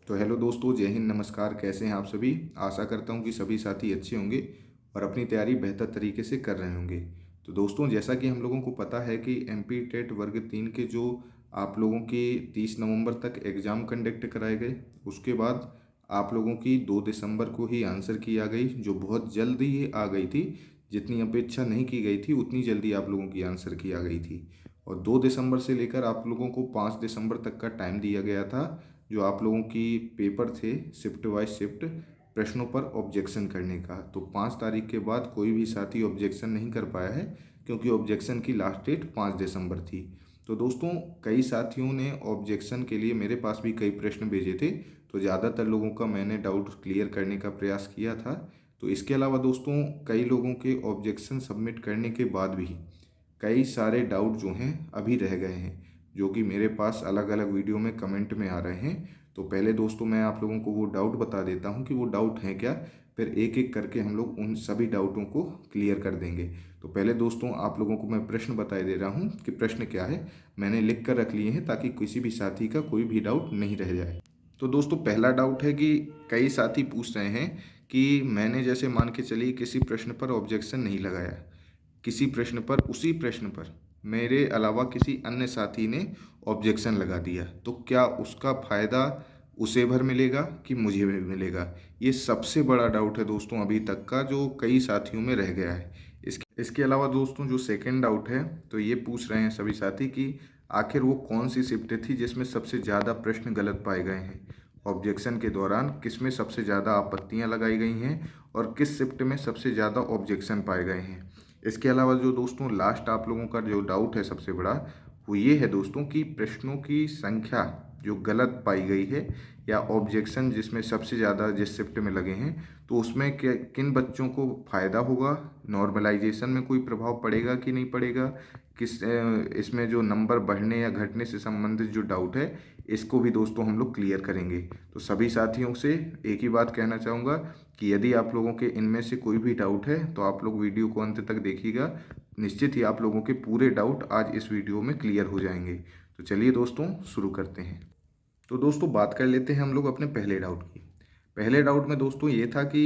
तो हेलो दोस्तों, जय हिंद, नमस्कार। कैसे हैं आप सभी? आशा करता हूं कि सभी साथी अच्छे होंगे और अपनी तैयारी बेहतर तरीके से कर रहे होंगे। तो दोस्तों, जैसा कि हम लोगों को पता है कि एमपी टेट वर्ग 3 के जो आप लोगों की 30 नवंबर तक एग्ज़ाम कंडक्ट कराए गए, उसके बाद आप लोगों की 2 दिसंबर को ही आंसर की आ गई, जो बहुत जल्दी ही आ गई थी। जितनी अपेक्षा नहीं की गई थी उतनी जल्दी आप लोगों की आंसर की आ गई थी। और 2 दिसंबर से लेकर आप लोगों को 5 दिसंबर तक का टाइम दिया गया था, जो आप लोगों की पेपर थे शिफ्ट वाइज शिफ्ट प्रश्नों पर ऑब्जेक्शन करने का। तो 5 तारीख के बाद कोई भी साथी ऑब्जेक्शन नहीं कर पाया है, क्योंकि ऑब्जेक्शन की लास्ट डेट 5 दिसंबर थी। तो दोस्तों, कई साथियों ने ऑब्जेक्शन के लिए मेरे पास भी कई प्रश्न भेजे थे, तो ज़्यादातर लोगों का मैंने डाउट क्लियर करने का प्रयास किया था। तो इसके अलावा दोस्तों, कई लोगों के ऑब्जेक्शन सबमिट करने के बाद भी कई सारे डाउट जो हैं अभी रह गए हैं, जो कि मेरे पास अलग अलग वीडियो में कमेंट में आ रहे हैं। तो पहले दोस्तों, मैं आप लोगों को वो डाउट बता देता हूँ कि वो डाउट हैं क्या, फिर एक एक करके हम लोग उन सभी डाउटों को क्लियर कर देंगे। तो पहले दोस्तों, आप लोगों को मैं प्रश्न बता दे रहा हूँ कि प्रश्न क्या है। मैंने लिख कर रख लिए हैं ताकि किसी भी साथी का कोई भी डाउट नहीं रह जाए। तो दोस्तों, पहला डाउट है कि कई साथी पूछ रहे हैं कि मैंने जैसे मान के चलिए किसी प्रश्न पर ऑब्जेक्शन नहीं लगाया, किसी प्रश्न पर, उसी प्रश्न पर मेरे अलावा किसी अन्य साथी ने ऑब्जेक्शन लगा दिया, तो क्या उसका फ़ायदा उसे भर मिलेगा कि मुझे भी मिलेगा? ये सबसे बड़ा डाउट है दोस्तों अभी तक का, जो कई साथियों में रह गया है। इसके अलावा दोस्तों, जो सेकंड डाउट है, तो ये पूछ रहे हैं सभी साथी कि आखिर वो कौन सी शिफ्ट थी जिसमें सबसे ज़्यादा प्रश्न गलत पाए गए हैं। ऑब्जेक्शन के दौरान किसमें सबसे ज़्यादा आपत्तियां लगाई गई हैं और किस शिफ्ट में सबसे ज़्यादा ऑब्जेक्शन पाए गए हैं। इसके अलावा जो दोस्तों लास्ट आप लोगों का जो डाउट है सबसे बड़ा, वो ये है दोस्तों कि प्रश्नों की संख्या जो गलत पाई गई है या ऑब्जेक्शन जिसमें सबसे ज़्यादा जिस शिफ्ट में लगे हैं, तो उसमें किन बच्चों को फ़ायदा होगा, नॉर्मलाइजेशन में कोई प्रभाव पड़ेगा कि नहीं पड़ेगा, इसमें जो नंबर बढ़ने या घटने से संबंधित जो डाउट है, इसको भी दोस्तों हम लोग क्लियर करेंगे। तो सभी साथियों से एक ही बात कहना चाहूँगा कि यदि आप लोगों के इनमें से कोई भी डाउट है तो आप लोग वीडियो को अंत तक देखिएगा। निश्चित ही आप लोगों के पूरे डाउट आज इस वीडियो में क्लियर हो जाएंगे। तो चलिए दोस्तों, शुरू करते हैं। तो दोस्तों, बात कर लेते हैं हम लोग अपने पहले डाउट की। पहले डाउट में दोस्तों ये था कि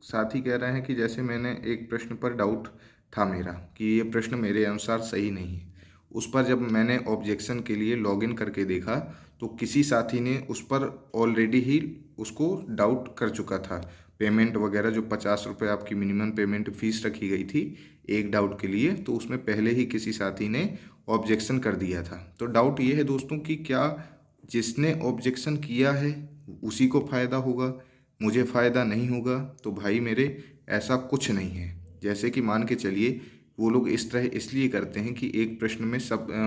साथी कह रहे हैं कि जैसे मैंने एक प्रश्न पर डाउट था मेरा कि ये प्रश्न मेरे अनुसार सही नहीं है, उस पर जब मैंने ऑब्जेक्शन के लिए लॉगिन करके देखा तो किसी साथी ने उस पर ऑलरेडी ही उसको डाउट कर चुका था। पेमेंट वगैरह जो 50 रुपये आपकी मिनिमम पेमेंट फीस रखी गई थी एक डाउट के लिए, तो उसमें पहले ही किसी साथी ने ऑब्जेक्शन कर दिया था। तो डाउट ये है दोस्तों कि क्या जिसने ऑब्जेक्शन किया है उसी को फ़ायदा होगा, मुझे फ़ायदा नहीं होगा? तो भाई मेरे, ऐसा कुछ नहीं है। जैसे कि मान के चलिए वो लोग इस तरह इसलिए करते हैं कि एक प्रश्न में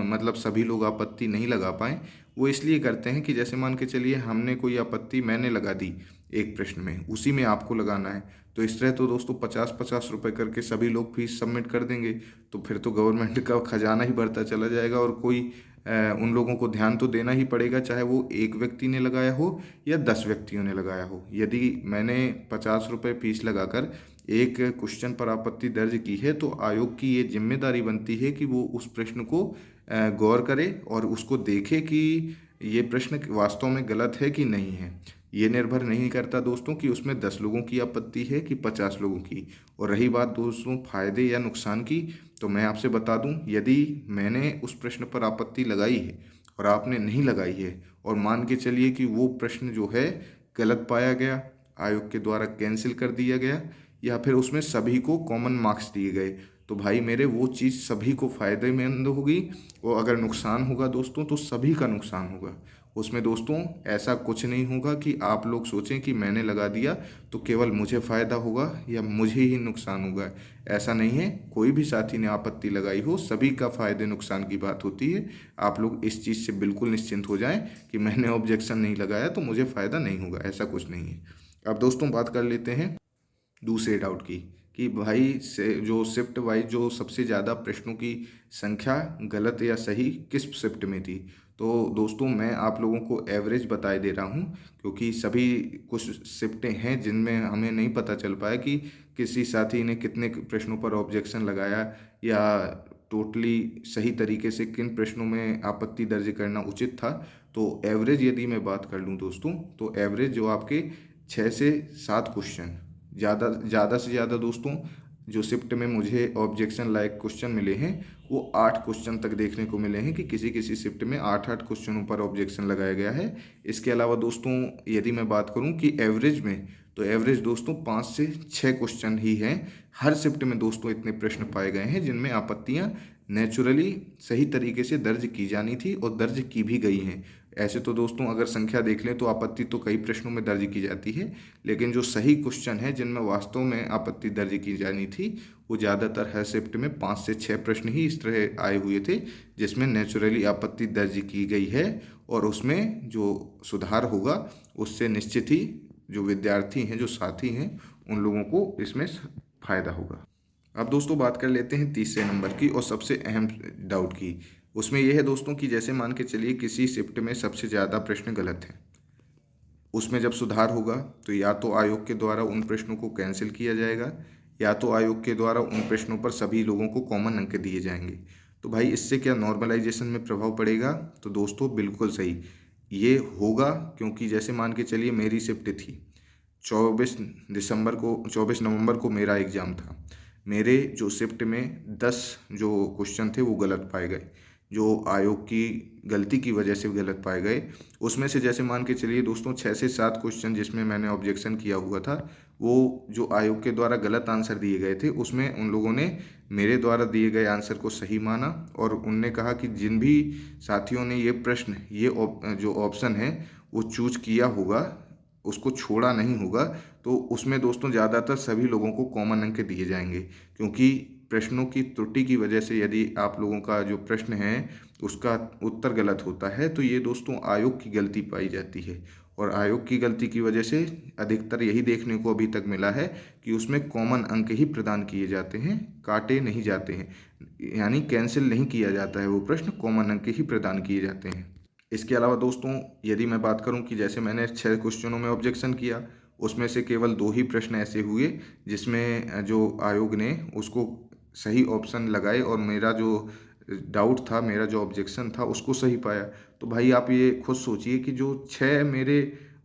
मतलब सभी लोग आपत्ति नहीं लगा पाएँ। वो इसलिए करते हैं कि जैसे मान के चलिए हमने कोई आपत्ति मैंने लगा दी एक प्रश्न में, उसी में आपको लगाना है, तो इस तरह तो दोस्तों 50-50 रुपये करके सभी लोग फीस सबमिट कर देंगे। तो फिर तो गवर्नमेंट का खजाना ही बढ़ता चला जाएगा और कोई उन लोगों को ध्यान तो देना ही पड़ेगा, चाहे वो एक व्यक्ति ने लगाया हो या 10 व्यक्तियों ने लगाया हो। यदि मैंने 50 रुपये फीस लगाकर एक क्वेश्चन पर आपत्ति दर्ज की है, तो आयोग की ये जिम्मेदारी बनती है कि वो उस प्रश्न को गौर करे और उसको देखे कि ये प्रश्न वास्तव में गलत है कि नहीं है। ये निर्भर नहीं करता दोस्तों कि उसमें 10 लोगों की आपत्ति है कि 50 लोगों की। और रही बात दोस्तों फायदे या नुकसान की, तो मैं आपसे बता दूं, यदि मैंने उस प्रश्न पर आपत्ति लगाई है और आपने नहीं लगाई है, और मान के चलिए कि वो प्रश्न जो है गलत पाया गया, आयोग के द्वारा कैंसिल कर दिया गया, या फिर उसमें सभी को कॉमन मार्क्स दिए गए, तो भाई मेरे वो चीज़ सभी को फ़ायदेमंद होगी। और अगर नुकसान होगा दोस्तों, तो सभी का नुकसान होगा। उसमें दोस्तों ऐसा कुछ नहीं होगा कि आप लोग सोचें कि मैंने लगा दिया तो केवल मुझे फ़ायदा होगा या मुझे ही नुकसान होगा। ऐसा नहीं है। कोई भी साथी ने आपत्ति लगाई हो, सभी का फ़ायदे नुकसान की बात होती है। आप लोग इस चीज़ से बिल्कुल निश्चिंत हो जाएं कि मैंने ऑब्जेक्शन नहीं लगाया तो मुझे फ़ायदा नहीं होगा, ऐसा कुछ नहीं है। अब दोस्तों, बात कर लेते हैं दूसरे डाउट की कि भाई से जो शिफ्ट वाइज जो सबसे ज़्यादा प्रश्नों की संख्या गलत या सही किस शिफ्ट में थी। तो दोस्तों, मैं आप लोगों को एवरेज बताए दे रहा हूँ, क्योंकि सभी कुछ शिफ्टें हैं जिनमें हमें नहीं पता चल पाया कि किसी साथी ने कितने प्रश्नों पर ऑब्जेक्शन लगाया या टोटली सही तरीके से किन प्रश्नों में आपत्ति दर्ज करना उचित था। तो एवरेज यदि मैं बात कर लूँ दोस्तों, तो एवरेज जो आपके 6 से 7 क्वेश्चन, ज़्यादा से ज़्यादा दोस्तों जो शिफ्ट में मुझे ऑब्जेक्शन लायक क्वेश्चन मिले हैं वो 8 क्वेश्चन तक देखने को मिले हैं कि किसी किसी शिफ्ट में 8 क्वेश्चनों पर ऑब्जेक्शन लगाया गया है। इसके अलावा दोस्तों यदि मैं बात करूं कि एवरेज में, तो एवरेज दोस्तों 5 से 6 क्वेश्चन ही हैं। हर शिफ्ट में दोस्तों इतने प्रश्न पाए गए हैं जिनमें आपत्तियां नेचुरली सही तरीके से दर्ज की जानी थी और दर्ज की भी गई हैं। ऐसे तो दोस्तों अगर संख्या देख लें तो आपत्ति तो कई प्रश्नों में दर्ज की जाती है, लेकिन जो सही क्वेश्चन है जिनमें वास्तव में आपत्ति दर्ज की जानी थी वो ज़्यादातर हर शिफ्ट में 5 से 6 प्रश्न ही इस तरह आए हुए थे जिसमें नेचुरली आपत्ति दर्ज की गई है, और उसमें जो सुधार होगा उससे निश्चित ही जो विद्यार्थी हैं, जो साथी हैं, उन लोगों को इसमें फ़ायदा होगा। अब दोस्तों बात कर लेते हैं तीसरे नंबर की और सबसे अहम डाउट की। उसमें यह है दोस्तों कि जैसे मान के चलिए किसी शिफ्ट में सबसे ज़्यादा प्रश्न गलत हैं, उसमें जब सुधार होगा तो या तो आयोग के द्वारा उन प्रश्नों को कैंसिल किया जाएगा या तो आयोग के द्वारा उन प्रश्नों पर सभी लोगों को कॉमन अंक दिए जाएंगे। तो भाई इससे क्या नॉर्मलाइजेशन में प्रभाव पड़ेगा? तो दोस्तों बिल्कुल सही, ये होगा, क्योंकि जैसे मान के चलिए मेरी शिफ्ट थी 24 नवंबर को मेरा एग्ज़ाम था। मेरे जो शिफ्ट में 10 जो क्वेश्चन थे वो गलत पाए गए, जो आयोग की गलती की वजह से गलत पाए गए। उसमें से जैसे मान के चलिए दोस्तों 6 से 7 क्वेश्चन जिसमें मैंने ऑब्जेक्शन किया हुआ था, वो जो आयोग के द्वारा गलत आंसर दिए गए थे उसमें उन लोगों ने मेरे द्वारा दिए गए आंसर को सही माना, और उनने कहा कि जिन भी साथियों ने ये प्रश्न, ये जो ऑप्शन है वो चूज किया होगा, उसको छोड़ा नहीं होगा, तो उसमें दोस्तों ज़्यादातर सभी लोगों को कॉमन अंक दिए जाएंगे। क्योंकि प्रश्नों की त्रुटि की वजह से यदि आप लोगों का जो प्रश्न है उसका उत्तर गलत होता है तो ये दोस्तों आयोग की गलती पाई जाती है, और आयोग की गलती की वजह से अधिकतर यही देखने को अभी तक मिला है कि उसमें कॉमन अंक ही प्रदान किए जाते हैं, काटे नहीं जाते हैं, यानी कैंसिल नहीं किया जाता है वो प्रश्न, कॉमन अंक ही प्रदान किए जाते हैं। इसके अलावा दोस्तों यदि मैं बात करूं कि जैसे मैंने 6 क्वेश्चनों में ऑब्जेक्शन किया, उसमें से केवल 2 ही प्रश्न ऐसे हुए जिसमें जो आयोग ने उसको सही ऑप्शन लगाए और मेरा जो डाउट था, मेरा जो ऑब्जेक्शन था उसको सही पाया। तो भाई आप ये खुद सोचिए कि जो 6 मेरे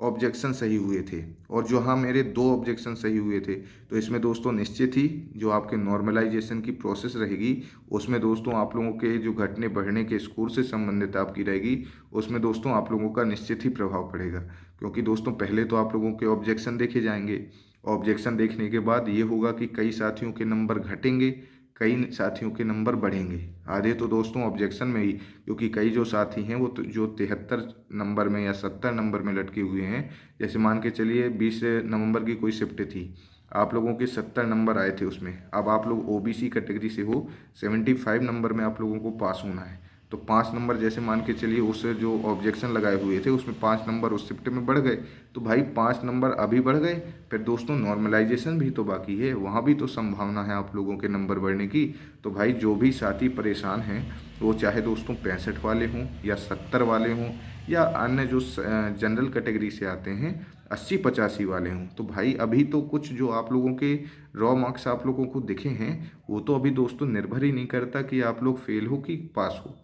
ऑब्जेक्शन सही हुए थे और जो हाँ मेरे 2 ऑब्जेक्शन सही हुए थे, तो इसमें दोस्तों निश्चित ही जो आपके नॉर्मलाइजेशन की प्रोसेस रहेगी उसमें दोस्तों आप लोगों के जो घटने बढ़ने के स्कोर से संबंधित आपकी रहेगी, उसमें दोस्तों आप लोगों का निश्चित ही प्रभाव पड़ेगा। क्योंकि दोस्तों पहले तो आप लोगों के ऑब्जेक्शन देखे जाएंगे, ऑब्जेक्शन देखने के बाद ये होगा कि कई साथियों के नंबर घटेंगे, कई साथियों के नंबर बढ़ेंगे, आधे तो दोस्तों ऑब्जेक्शन में ही, क्योंकि कई जो साथी हैं वो तो जो 73 नंबर में या 70 नंबर में लटके हुए हैं। जैसे मान के चलिए 20 नवंबर की कोई शिफ्ट थी, आप लोगों के 70 नंबर आए थे उसमें, अब आप लोग ओबीसी कैटेगरी से हो, 75 नंबर में आप लोगों को पास होना है, तो 5 नंबर जैसे मान के चलिए उस जो ऑब्जेक्शन लगाए हुए थे उसमें 5 नंबर उस शिफ्ट में बढ़ गए, तो भाई 5 नंबर अभी बढ़ गए, फिर दोस्तों नॉर्मलाइजेशन भी तो बाकी है, वहाँ भी तो संभावना है आप लोगों के नंबर बढ़ने की। तो भाई जो भी साथी परेशान हैं, वो चाहे दोस्तों 65 वाले हों या 70 वाले हों या अन्य जो जनरल कैटेगरी से आते हैं 80-85 वाले हों, तो भाई अभी तो कुछ जो आप लोगों के रॉ मार्क्स आप लोगों को दिखे हैं वो तो अभी दोस्तों निर्भर ही नहीं करता कि आप लोग फेल हो कि पास हो,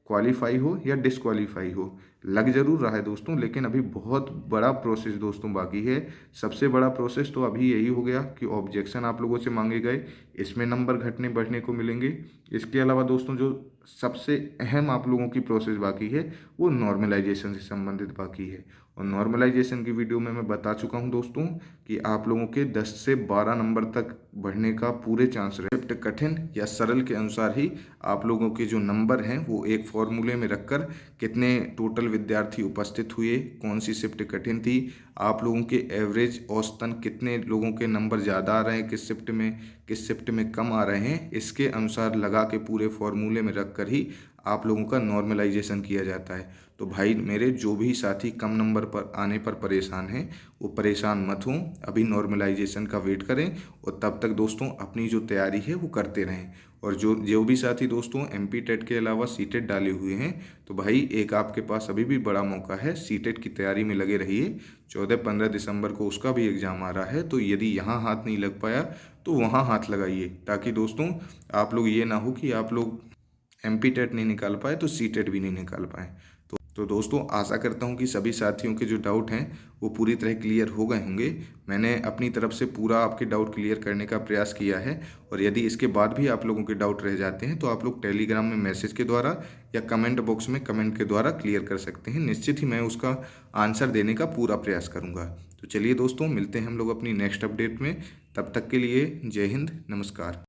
क्वालिफाई हो या डिसक्वालीफाई हो। लग जरूर रहा है दोस्तों, लेकिन अभी बहुत बड़ा प्रोसेस दोस्तों बाकी है। सबसे बड़ा प्रोसेस तो अभी यही हो गया कि ऑब्जेक्शन आप लोगों से मांगे गए, इसमें नंबर घटने बढ़ने को मिलेंगे। इसके अलावा दोस्तों जो सबसे अहम आप लोगों की प्रोसेस बाकी है वो नॉर्मलाइजेशन से संबंधित बाकी है, और नॉर्मलाइजेशन की वीडियो में मैं बता चुका हूं दोस्तों कि आप लोगों के 10 से 12 नंबर तक बढ़ने का पूरे चांस रहे। शिफ्ट कठिन या सरल के अनुसार ही आप लोगों के जो नंबर हैं वो एक फॉर्मूले में रखकर कितने टोटल विद्यार्थी उपस्थित हुए, कौन सी शिफ्ट कठिन थी, आप लोगों के एवरेज औसतन कितने लोगों के नंबर ज़्यादा आ रहे हैं किस शिफ्ट में कम आ रहे हैं, इसके अनुसार लगा के पूरे फॉर्मूले में रख कर ही आप लोगों का नॉर्मलाइजेशन किया जाता है। तो भाई मेरे जो भी साथी कम नंबर पर आने पर परेशान हैं वो परेशान मत हों, अभी नॉर्मलाइजेशन का वेट करें, और तब तक दोस्तों अपनी जो तैयारी है वो करते रहें। और जो भी साथी दोस्तों एमपी टेट के अलावा सीटेट डाले हुए हैं, तो भाई एक आपके पास अभी भी बड़ा मौका है, सीटेट की तैयारी में लगे रहिए। 14-15 दिसंबर को उसका भी एग्ज़ाम आ रहा है, तो यदि यहाँ हाथ नहीं लग पाया तो वहाँ हाथ लगाइए, ताकि दोस्तों आप लोग ये ना हो कि आप लोग एमपी टेट नहीं निकाल पाए तो सीटेट भी नहीं निकाल पाए। तो दोस्तों आशा करता हूँ कि सभी साथियों के जो डाउट हैं वो पूरी तरह क्लियर हो गए होंगे। मैंने अपनी तरफ से पूरा आपके डाउट क्लियर करने का प्रयास किया है, और यदि इसके बाद भी आप लोगों के डाउट रह जाते हैं तो आप लोग टेलीग्राम में मैसेज के द्वारा या कमेंट बॉक्स में कमेंट के द्वारा क्लियर कर सकते हैं। निश्चित ही मैं उसका आंसर देने का पूरा प्रयास करूँगा। तो चलिए दोस्तों, मिलते हैं हम लोग अपनी नेक्स्ट अपडेट में। तब तक के लिए जय हिंद, नमस्कार।